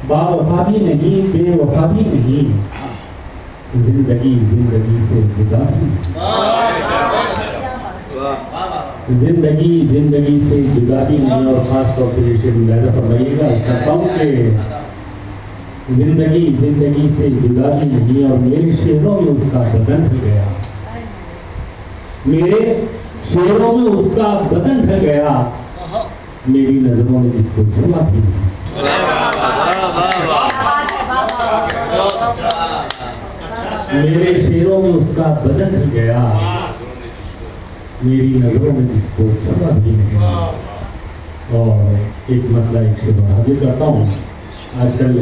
बावफा भी नहीं, बेवफा भी नहीं, जिंदगी जिंदगी से जुदा भी नहीं, जिंदगी जिंदगी से जुदा भी नहीं। और खास तौर से शेर मुलाजा फरमाइएगा, कहता हूँ कि जिंदगी जिंदगी से जुदा भी नहीं, और मेरे शेरों में उसका बदन ढल गया, मेरे शेरों में उसका बदन ढल गया, मेरी नजरों में जिसको छुआ भी नहीं। मेरे शेरों में उसका बदन ढल गया, मेरी नजरों में जिसको छुआ भी नहीं। और एक मतलब एक शेर हाजिर करता हूँ। आजकल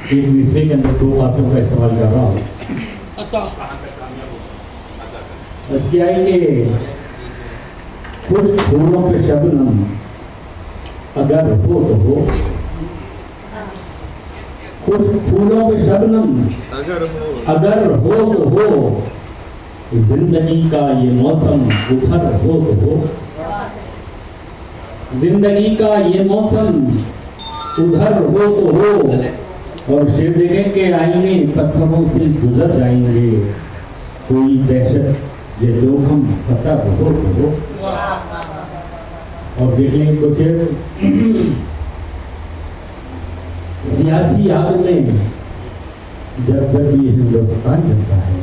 एक मिसरे के अंदर 2 काफियों का इस्तेमाल कर रहा हूँ। बस क्या है कि कुछ फूलों पे शबनम अगर हो तो हो, कुछ फूलों पे शबनम अगर हो तो हो, जिंदगी का ये मौसम उधर हो तो हो, जिंदगी का ये मौसम उधर हो तो हो। और शेर देखें कि आईने पत्थरों से गुजर जाएंगे, कोई दहशत ये जोखम पता हो तो हो। और देखें तो फिर सियासी आग में जब जब ये हिंदुस्तान जलता है,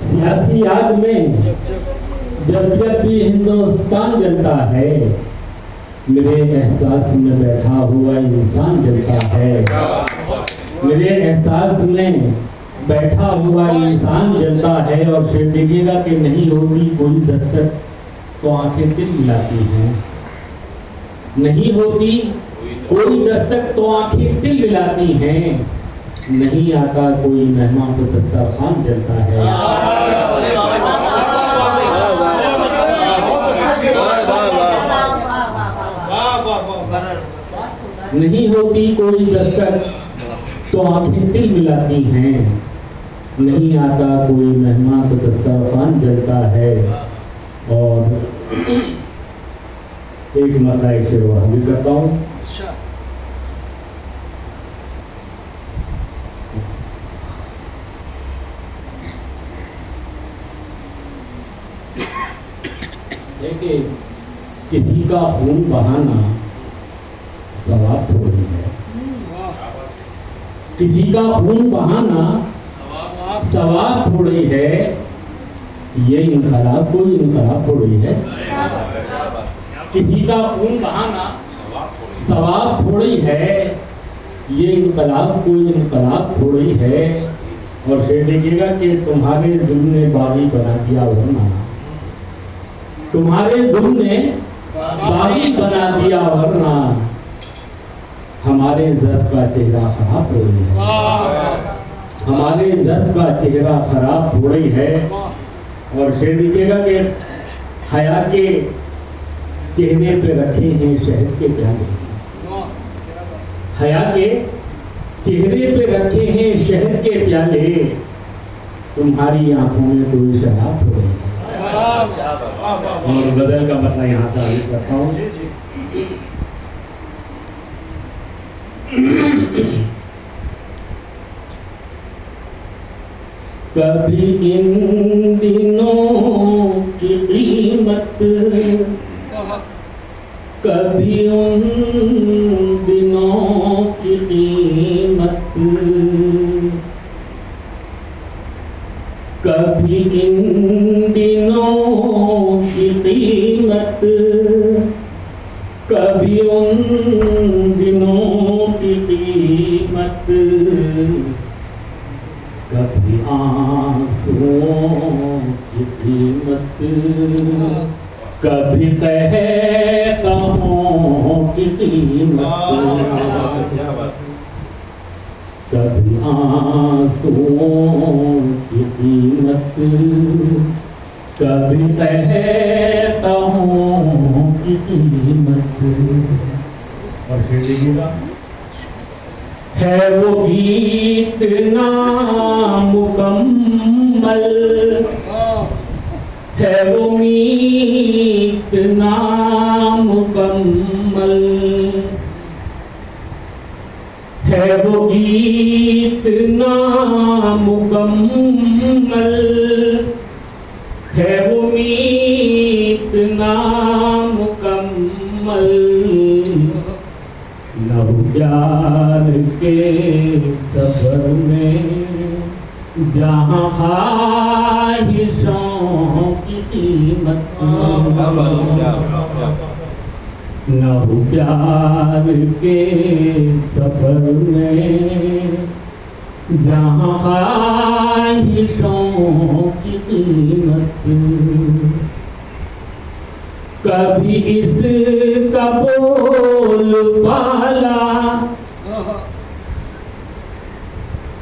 सियासी आग में जब जब भी हिंदुस्तान जलता है, मेरे एहसास में बैठा हुआ इंसान जलता है, मेरे एहसास में बैठा हुआ इंसान जलता है। और शेर देखिएगा कि नहीं होती कोई दस्तक तो आंखें दिल मिलाती हैं, नहीं होती कोई दस्तक तो आंखें दिल मिलाती हैं, नहीं आता कोई मेहमान तो दस्तरखान जलता है। नहीं होती कोई दस्तक तो आंखें दिल मिलाती हैं, नहीं आता कोई मेहमान तो दस्तरखान जलता है। और एक मसला एक शेर हाजिर करता हूँ। देखिए, किसी का खून बहाना सवाब थोड़ी है, किसी का खून बहाना सवाब थोड़ी है, ये इनकलाब कोई इनकलाब थोड़ी है। किसी का खून बहाना सवाब थोड़ी है, ये इनकलाब कोई इनकलाब थोड़ी है। और शेर देखिएगा कि तुम्हारे जुल्म ने बागी बना दिया वरना, तुम्हारे जुल्म ने बागी बना दिया वरना, हमारे ज़र्फ़ का चेहरा खराब हो रही है, हमारे ज़र्फ़ का चेहरा खराब हो रही है। और शेर देखिएगा कि हया के चेहरे पे रखे हैं शहद के प्याले, हया के चेहरे पे रखे हैं शहद के प्याले, तुम्हारी आंखों में कोई शराब हो रही है। और गजल का मतलब यहाँ से आगे करता हूँ। कभी इन दिनों की कीमत, कभी उन दिनों की कीमत, कभी इन दिनों की कीमत, कभी उन दिनों की कीमत, कभी आंसुओं की कीमत, कभी कहताओं की कीमत, कभी आंसुओं की कीमत, कभी कहताओं की कीमत। और शेर देखिएगा, है वो गीत नामुकम्मल, है वो मीत नामुकम्मल है वो गीत नामुकम्मल है वो मीत नामुकम्मल न हो प्यार के सफर में जहाँ ख्वाहिशों की कीमत न हो प्यार के सफर में जहाँ ख्वाहिशों की कीमत कभी इसका बोल बाला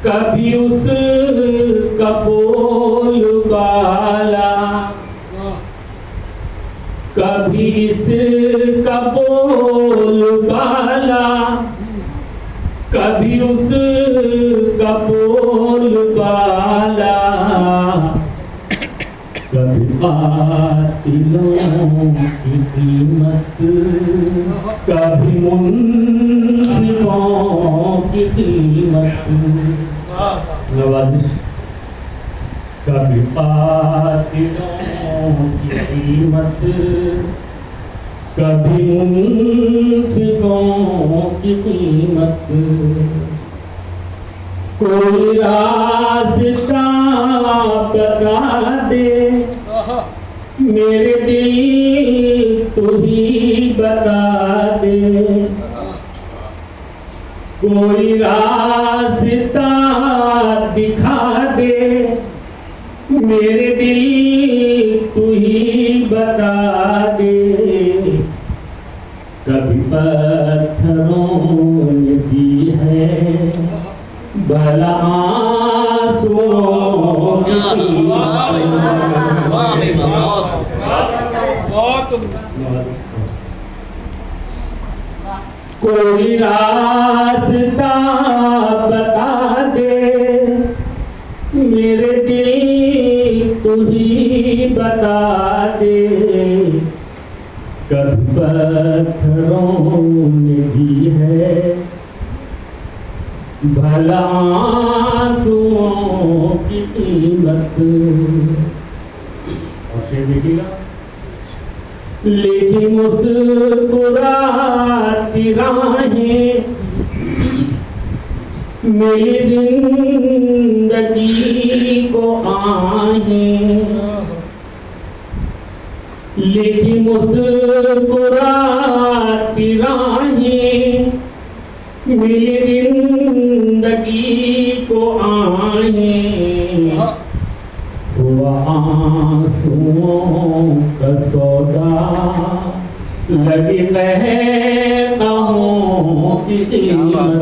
कभी उसका बोल बाला कभी इसका बोल बाला कभी उसका बोल बाला कभी कातिलों की कीमत कभी मुंसिफों की कीमत नवाज़िश कभी कातिलों की कीमत कभी मुंसिफों की कीमत कोई रास्ता बता दे मेरे दिल तू ही बता दे कोई रास्ता दिखा दे मेरे दिल तू ही बता दे कभी पत्थरों ने दी है भला आंसुओं की कोई रास्ता बता दे मेरे दिल तू ही बता दे कभी पत्थरों ने दी है भला आंसुओं की कीमत और शेर देखिएगा लेकिन मुस्कुराती राहें मेरी जिंदगी को आहें लेकिन मुस्कुराती राहें मेरी जिंदगी को आहें हुआ आंसुओं का सौदा लगी बहता हूँ की कीमत